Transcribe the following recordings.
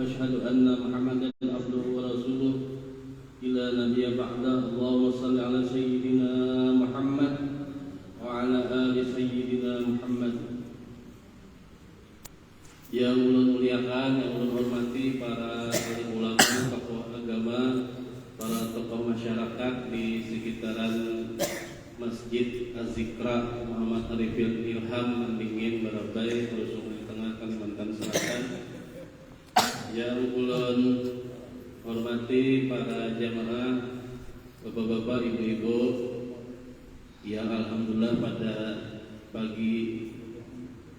وأشهد أن محمدا عبده ورسوله إلى نبي بعده. اللهم صل على سيدنا محمد وعلى آل سيدina Muhammad. Yang ulun muliakan, yang ulun hormati para ulama, tokoh agama, para tokoh masyarakat di sekitaran Masjid Az-Zikra Muhammad Arifin Ilham Mandingin Barabai, Sungai Tengah, Kalimantan Selatan. Yang ulun hormati para jamaah, bapak-bapak, ibu-ibu, yang alhamdulillah pada pagi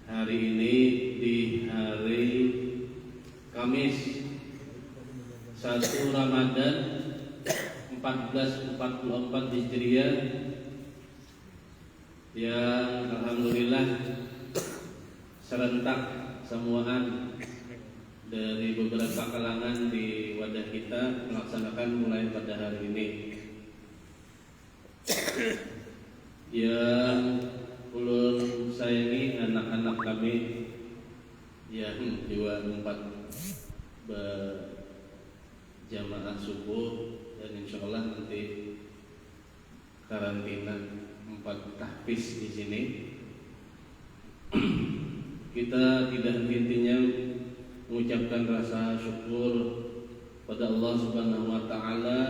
hari ini di hari Kamis 1 Ramadan 1444 Hijriah, yang alhamdulillah serentak semuaan dari beberapa kalangan di wadah kita melaksanakan mulai pada hari ini. Yang ulun sayangi anak-anak kami yang juga empat berjamaah subuh, dan insyaallah nanti karantina 4 tahfiz di sini. Kita tidak henti-hentinya mengucapkan rasa syukur pada Allah Subhanahu wa taala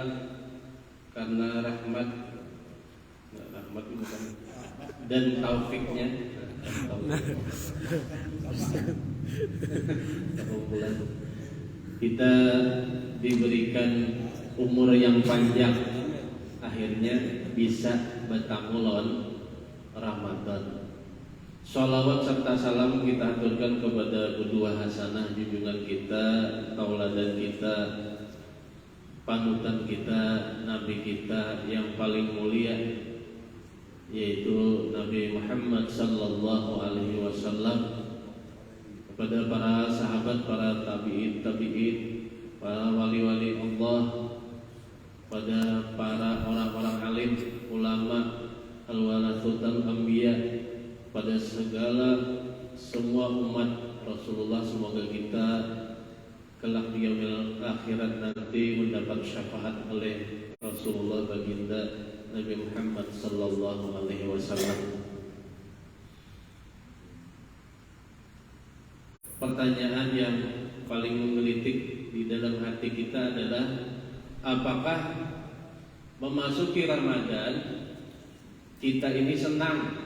karena rahmat bukan, dan taufiknya. Kita diberikan umur yang panjang, akhirnya bisa bertamulon Ramadan. Sholawat serta salam kita aturkan kepada kedua hasanah junjungan kita, tauladan kita, panutan kita, nabi kita yang paling mulia, yaitu Nabi Muhammad sallallahu alaihi wasallam, kepada para sahabat, para tabi'in, para wali-wali Allah, pada para orang-orang alim, ulama, al-walathutul anbiya, pada semua umat Rasulullah. Semoga kita kelak di yaumil akhirat nanti mendapat syafaat oleh Rasulullah baginda Nabi Muhammad sallallahu alaihi wasallam. Pertanyaan yang paling menggelitik di dalam hati kita adalah, apakah memasuki Ramadan kita ini senang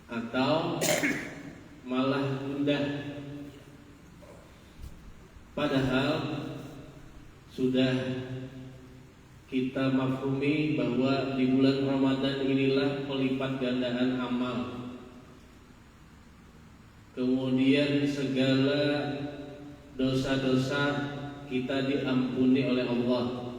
atau malah gundah? Padahal sudah kita mafhumi bahwa di bulan Ramadan inilah pelipat gandaan amal, kemudian segala dosa-dosa kita diampuni oleh Allah,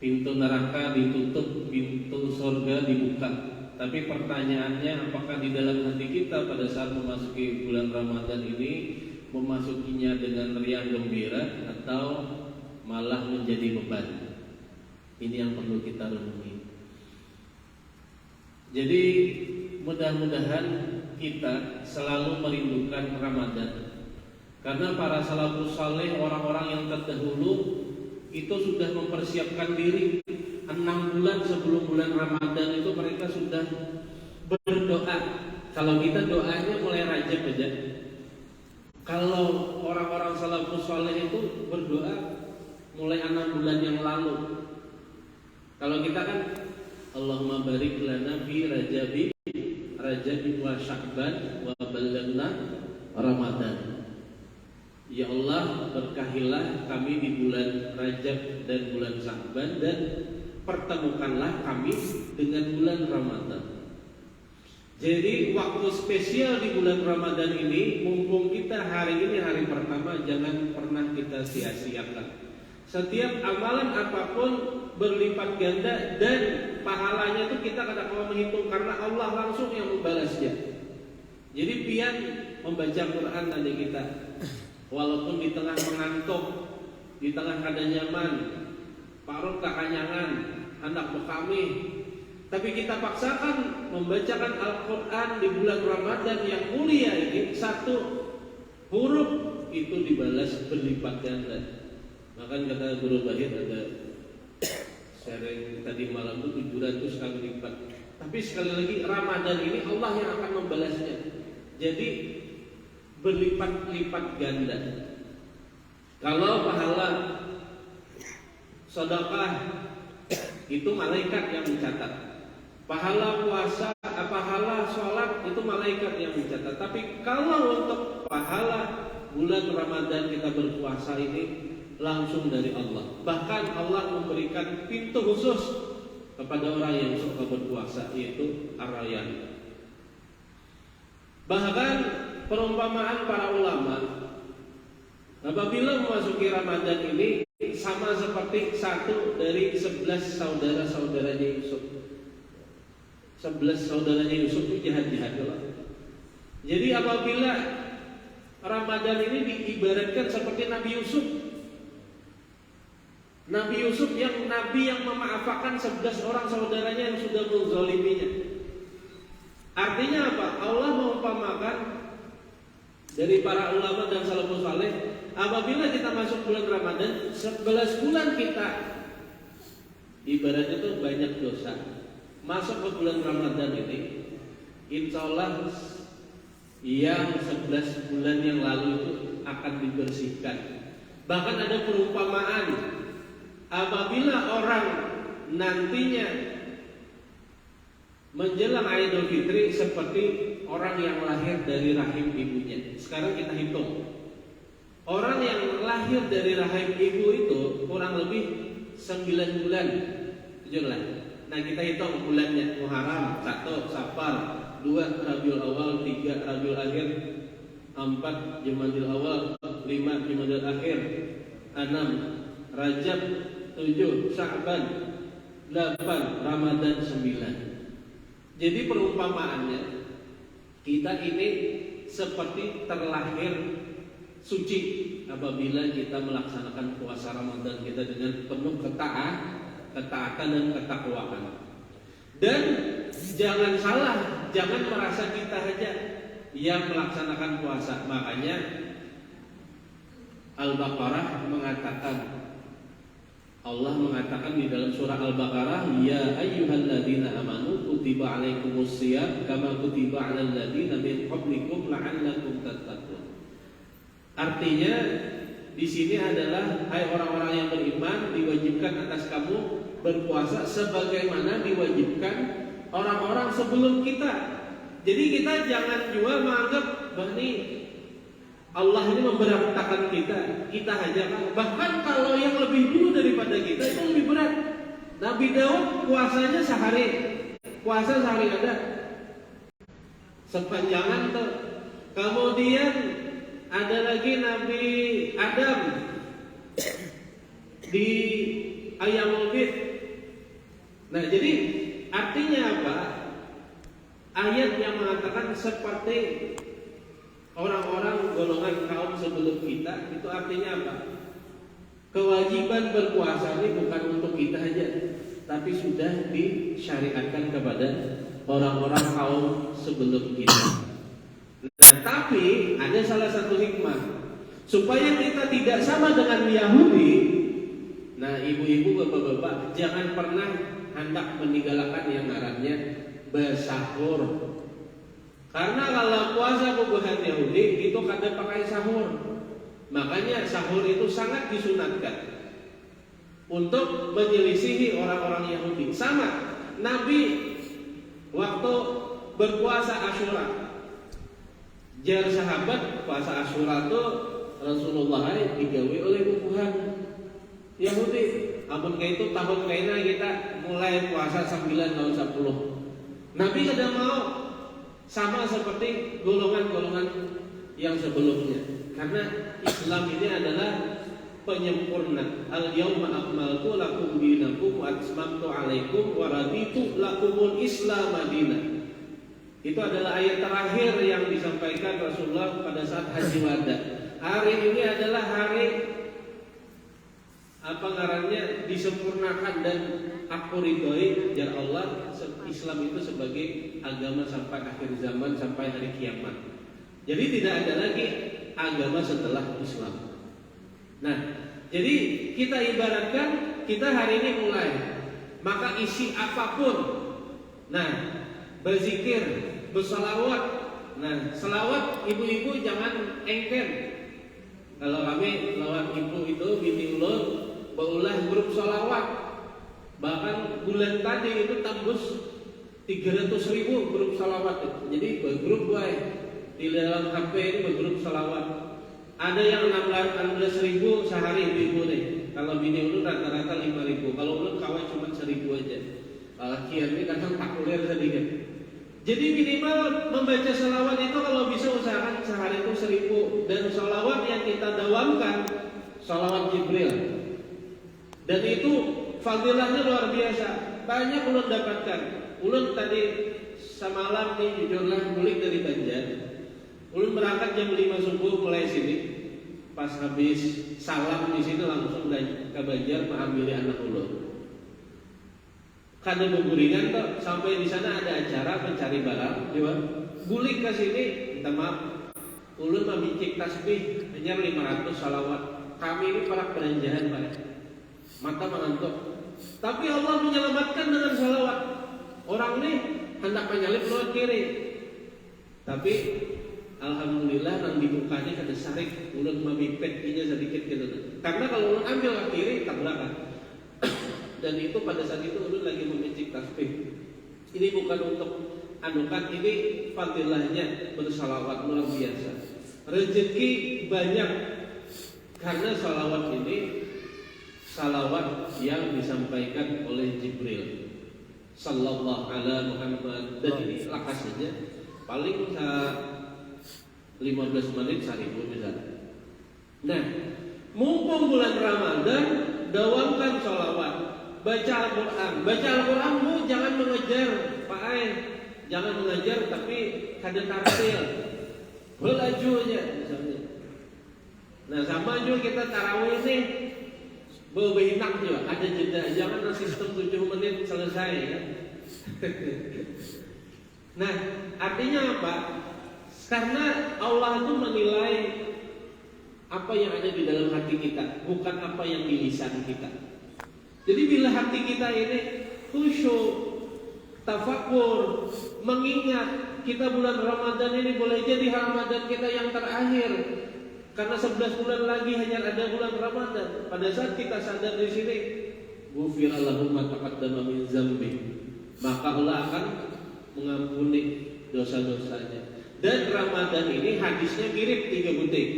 pintu neraka ditutup, pintu surga dibuka. Tapi pertanyaannya, apakah di dalam hati kita pada saat memasuki bulan Ramadan ini memasukinya dengan riang gembira atau malah menjadi beban? Ini yang perlu kita renungi. Jadi mudah-mudahan kita selalu merindukan Ramadan, karena para salafus saleh, orang-orang yang terdahulu itu sudah mempersiapkan diri 6 bulan sebelum bulan Ramadan itu mereka sudah berdoa. Kalau kita doanya mulai Rajab aja. Kalau orang-orang salafus saleh itu berdoa mulai 6 bulan yang lalu. Kalau kita kan Allahumma barik lana fi Rajab wa Sya'ban wa ballaghna Ramadan. Ya Allah, berkahilah kami di bulan Rajab dan bulan Sya'ban, dan pertemukanlah kami dengan bulan Ramadan. Jadi waktu spesial di bulan Ramadan ini, mumpung kita hari ini hari pertama, jangan pernah kita sia-siakan. Setiap amalan apapun berlipat ganda, dan pahalanya itu kita kadang kalau menghitung, karena Allah langsung yang membalasnya. Jadi pian membaca Quran tadi kita, walaupun di tengah mengantuk, di tengah kada nyaman, parut kekanyangan, hendak bekami, tapi kita paksakan membacakan Al-Quran di bulan Ramadan yang mulia ini. Satu huruf itu dibalas berlipat ganda. Bahkan kata Guru Bahid ada sharing tadi malam itu 700 kali lipat. Tapi sekali lagi Ramadan ini Allah yang akan membalasnya. Jadi berlipat-lipat ganda. Kalau pahala sedekah itu malaikat yang mencatat. Pahala puasa, pahala sholat itu malaikat yang mencatat. Tapi kalau untuk pahala bulan Ramadan kita berpuasa ini langsung dari Allah. Bahkan Allah memberikan pintu khusus kepada orang yang suka berpuasa, yaitu Ar-Rayyan. Bahkan perumpamaan para ulama, apabila memasuki Ramadan ini sama seperti satu dari 11 saudara-saudaranya Yusuf. 11 saudaranya Yusuf itu jahat-jahat. Jadi apabila Ramadan ini diibaratkan seperti Nabi Yusuf. Nabi Yusuf yang Nabi yang memaafkan 11 orang saudaranya yang sudah menzaliminya. Artinya apa? Allah mengumpamakan dari para ulama dan salafus saleh, apabila kita masuk bulan Ramadan, 11 bulan kita ibaratnya itu banyak dosa. Masuk ke bulan Ramadan ini, insya Allah yang 11 bulan yang lalu itu akan dibersihkan. Bahkan ada perumpamaan, apabila orang nantinya menjelang Idul Fitri seperti orang yang lahir dari rahim ibunya. Sekarang kita hitung, orang yang lahir dari rahim ibu itu kurang lebih 9 bulan, 7 lah. Nah kita hitung bulannya: Muharram, 1 Safar, 2 Rabiul Awal, 3 Rabiul Akhir, 4 Jumadil Awal, 5 Jumadil Akhir, 6 Rajab, 7 Sya'ban, 8 Ramadan, 9. Jadi perumpamaannya, kita ini seperti terlahir suci apabila kita melaksanakan puasa Ramadan kita dengan penuh ketaatan dan ketakwaan. Dan jangan salah, jangan merasa kita saja yang melaksanakan puasa. Makanya Al-Baqarah mengatakan, Allah mengatakan di dalam surah Al-Baqarah, ya ayyuhalladzina amanu kutiba alaikumus shiyam kama kutiba alal ladzina min qablikum la'allakum tattaqun. Artinya di sini adalah, hai orang-orang yang beriman, diwajibkan atas kamu berpuasa sebagaimana diwajibkan orang-orang sebelum kita. Jadi kita jangan juga menganggap bahwa ini Allah ini memberatkan kita hanya kan. Bahkan kalau yang lebih dulu daripada kita itu lebih berat. Nabi Daud puasanya sehari, puasa sehari ada sepanjangan tuh. Kemudian ada lagi Nabi Adam di Ayyamul Bid. Nah jadi artinya apa? Ayat yang mengatakan seperti orang-orang golongan kaum sebelum kita, itu artinya apa? Kewajiban berpuasa ini bukan untuk kita saja, tapi sudah disyariatkan kepada orang-orang kaum sebelum kita. Nah, tapi ada salah satu hikmah supaya kita tidak sama dengan Yahudi. Nah, ibu-ibu, bapak-bapak, jangan pernah hendak meninggalkan yang namanya bersahur. Karena kalau puasa bubuhan Yahudi itu kadang pakai sahur. Makanya sahur itu sangat disunatkan untuk menyelisihi orang-orang Yahudi. Sama Nabi waktu berpuasa Asyura, jar sahabat puasa Asyura itu Rasulullah digawe oleh bubuhan Yahudi. Ampun kayak itu tahun kayaknya kita mulai puasa 9 tahun 10. Nabi tidak mau sama seperti golongan-golongan yang sebelumnya, karena Islam ini adalah penyempurna. Al-yawma akmaltu lakum dinakum wa atmamtu alaikum wa raditu lakumul Islam madinah. Itu adalah ayat terakhir yang disampaikan Rasulullah pada saat haji wada. Hari ini adalah hari disempurnakan dan aku ridhoi jar Allah. Islam itu sebagai agama sampai akhir zaman, sampai hari kiamat. Jadi tidak ada lagi agama setelah Islam. Nah, jadi kita ibaratkan kita hari ini mulai, maka isi apapun, nah berzikir, bersalawat. Nah, salawat ibu-ibu jangan engken. Kalau kami lawan ibu itu binti ulun baulah grup salawat. Bahkan bulan tadi itu tembus 300.000 grup salawat. Jadi bergrup baik di dalam HP ini bergrup salawat. Ada yang 16.000 sehari ibu-ibu nih. Kalau bini ulun rata-rata 5.000. Kalau ulun kawan cuma 1.000 aja. Kian ini kadang takuler sedikit. Jadi minimal membaca salawat itu kalau bisa usahakan sehari itu 1.000. Dan salawat yang kita dawamkan salawat Jibril. Dan itu fadilahnya luar biasa. Banyak ulun dapatkan. Ulun tadi semalam nih jujurlah mulik dari Banjar. Ulun berangkat jam 5 subuh mulai sini. Pas habis salam di sini langsung ke Banjar mengambil anak ulun. Kada berguringan tuh sampai di sana ada acara pencari barang, coba bulik ke sini, minta maaf, ulun memicik tasbih hanya 500 salawat. Kami ini para belanjaan Pak, mata mengantuk. Tapi Allah menyelamatkan dengan salawat. Orang ini hendak menyalip lewat kiri, tapi alhamdulillah nang dibukanya kada sarik, ulun memipet inya sedikit gitu. Karena kalau ulun ambil ke kiri tabrakan. Dan itu pada saat itu ulun lagi memicik tasbih. Ini bukan untuk anukan, ini fadilahnya bersalawat luar biasa. Rezeki banyak karena salawat ini salawat yang disampaikan oleh Jibril sallallahu ala Muhammad. Dan ini lakas saja paling 15 menit 1.000 misalnya. Nah, mumpung bulan Ramadan, dawamkan salawat. Baca Al-Quran. Baca Al-Quran bu jangan mengejar Pak Ai. Jangan mengejar tapi kada tartil. Belaju aja misalnya. Nah sama juga kita tarawih nih. Bebehinak juga ada jeda. Jangan sistem 7 menit selesai ya. Nah artinya apa? Karena Allah itu menilai apa yang ada di dalam hati kita, bukan apa yang di lisan kita. Jadi bila hati kita ini khusyuk, tafakur, mengingat kita bulan Ramadan ini boleh jadi Ramadan kita yang terakhir. Karena 11 bulan lagi hanya ada bulan Ramadan. Pada saat kita sadar di sini, ghufira lahu ma taqaddama min dzambi, maka Allah akan mengampuni dosa-dosanya. Dan Ramadan ini hadisnya mirip 3 butir.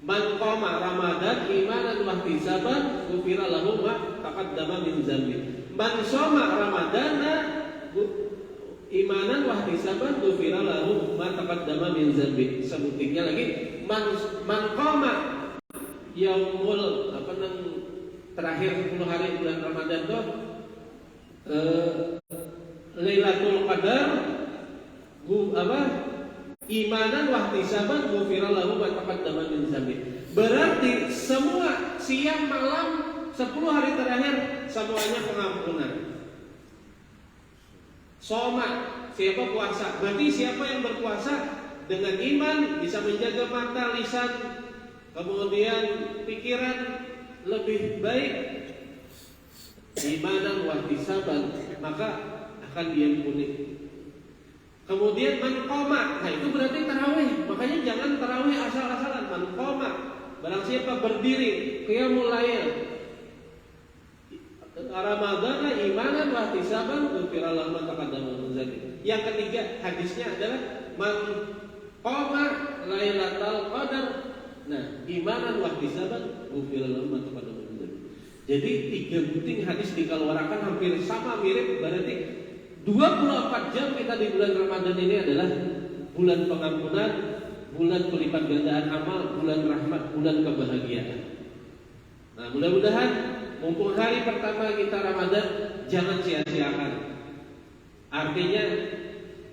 Man qama Ramadan imanan wa ihtisaban ghufira lahu ma taqaddama min dzambi. Man shoma Ramadana imanan wa ihtisaban ghufira lahu ma taqaddama min dzambi. Sebutiknya lagi man qama yaumul apa nang terakhir 10 hari bulan Ramadan tuh Lailatul Qadar imanan wa ihtisaban ghufira lahu ma taqaddama min dzambi. Berarti semua siang malam 10 hari terakhir semuanya pengampunan. Soma, siapa puasa? Berarti siapa yang berpuasa dengan iman bisa menjaga mata, lisan, kemudian pikiran lebih baik. Imanan wa ihtisaban, maka akan diampuni. Kemudian man qoma, nah itu berarti tarawih. Makanya jangan tarawih asal-asalan. Man qoma, barang siapa berdiri qiyamul lail Ramadan imanan wa ihtisaban ghufira lahu ma taqaddama min dzambi. Yang ketiga hadisnya adalah man qoma lailatul qadar. Nah, imanan wa ihtisaban ghufira lahu ma taqaddama min dzambi. Jadi 3 butir hadis dikeluarkan hampir sama mirip, berarti 24 jam kita di bulan Ramadan ini adalah bulan pengampunan, bulan pelipat gandaan amal, bulan rahmat, bulan kebahagiaan. Nah, mudah-mudahan mumpung hari pertama kita Ramadan jangan sia-siakan. Artinya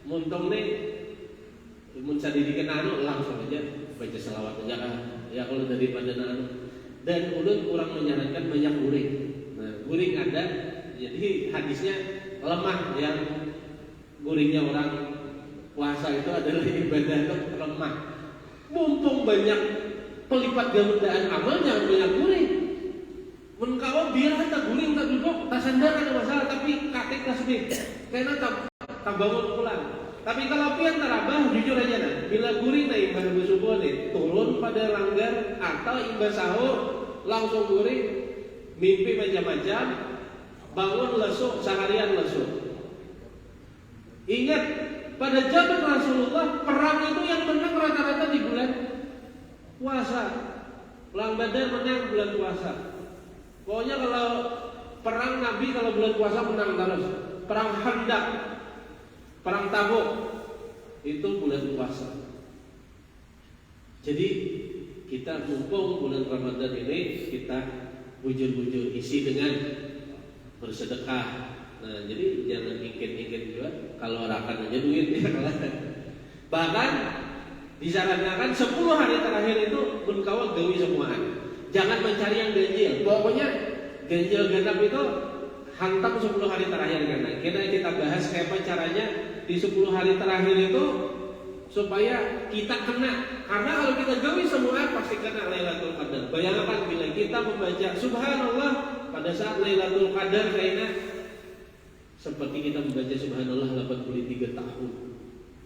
muntong nih mun sadidikan anu langsung aja baca selawat aja kan. Ya kalau daripada anu. Dan ulun kurang menyarankan banyak guring. Nah, guring ada, jadi hadisnya lemah, yang guringnya orang puasa itu adalah ibadah itu lemah. Mumpung banyak pelipat gandaan amal, jangan banyak guring. Menkawa biar tak guring tak duduk, tak sandar ada masalah, tapi kakek tak sedih. Karena tak bangun pulang. Tapi kalau pian tarabah, jujur aja nah, bila guring na imbah bersubuh nih, turun pada langgar atau imbah sahur, langsung guring, mimpi macam-macam, bangun lesu, seharian lesu. Ingat, pada zaman Rasulullah, perang itu yang menang rata-rata di bulan puasa. Perang Badar menang bulan puasa. Pokoknya kalau perang Nabi kalau bulan puasa menang terus. Perang Khandaq, perang Tabuk itu bulan puasa. Jadi kita mumpung bulan Ramadan ini kita bujur-bujur isi dengan bersedekah. Nah, jadi jangan ingin-ingin juga kalau rakan aja duit ya. Bahkan disarankan 10 hari terakhir itu berkawal gawi semuaan. Jangan mencari yang ganjil. Pokoknya ganjil genap itu hantam 10 hari terakhir karena kita bahas kayak caranya di 10 hari terakhir itu supaya kita kena. Karena kalau kita gawi semua pasti kena Lailatul Qadar. Bayangkan bila kita membaca Subhanallah pada saat Lailatul Qadar kayaknya seperti kita membaca Subhanallah 83 tahun.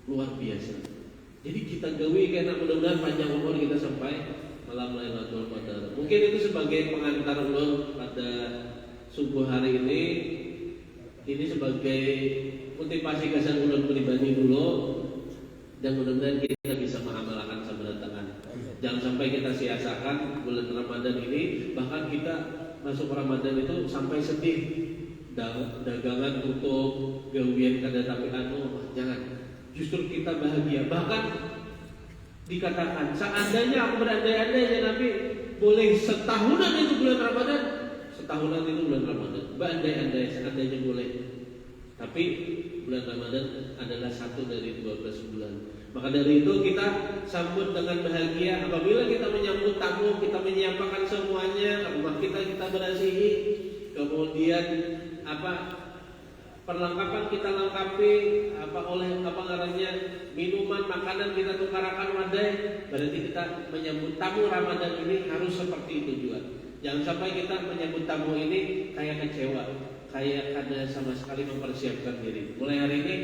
Luar biasa. Jadi kita gawi karena mudah-mudahan panjang umur kita sampai malam Lailatul Qadar. Mungkin itu sebagai pengantar ulun pada subuh hari ini. Ini sebagai motivasi kesan ulun pribadi dulu. Dan mudah-mudahan kita bisa mengamalkan seberantakan. Jangan sampai kita sia-siakan bulan Ramadan ini. Bahkan kita masuk Ramadan itu sampai sedih. Dagangan tutup, gawian kada tapi jangan. Justru kita bahagia. Bahkan dikatakan seandainya aku berandai-andai ya Nabi boleh setahunan itu bulan Ramadan, setahunan itu bulan Ramadan. Berandai-andai seandainya boleh. Tapi bulan Ramadan adalah satu dari 12 bulan. Maka dari itu kita sambut dengan bahagia. Apabila kita menyambut tamu, kita menyiapkan semuanya, rumah kita berasihi, kemudian perlengkapan kita lengkapi, oleh minuman, makanan kita tukarakan wadai. Berarti kita menyambut tamu Ramadan ini harus seperti itu juga. Jangan sampai kita menyambut tamu ini kayak kecewa, kayak kada sama sekali mempersiapkan diri. Mulai hari ini,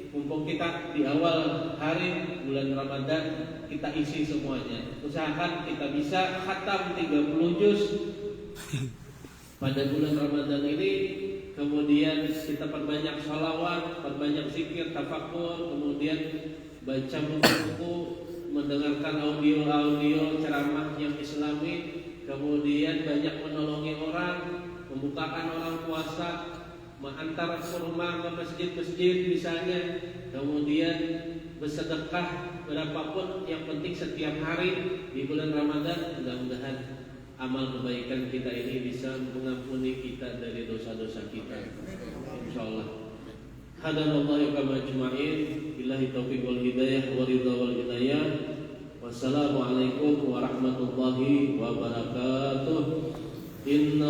mumpung kita di awal hari bulan Ramadan, kita isi semuanya. Usahakan kita bisa khatam 30 juz pada bulan Ramadan ini. Kemudian kita perbanyak sholawat, perbanyak zikir, tafakur, kemudian baca buku-buku, mendengarkan audio-audio ceramah yang islami, kemudian banyak menolongi orang, membukakan orang puasa, mengantar kurma ke masjid-masjid misalnya, kemudian bersedekah berapapun, yang penting setiap hari di bulan Ramadan. Mudah-mudahan amal kebaikan kita ini bisa mengampuni kita dari dosa-dosa kita, insyaallah. Hadanallahu kama ajma'in, billahi taufiq wal hidayah wa ridha wal hidayah. Wassalamualaikum warahmatullahi wabarakatuh. Inna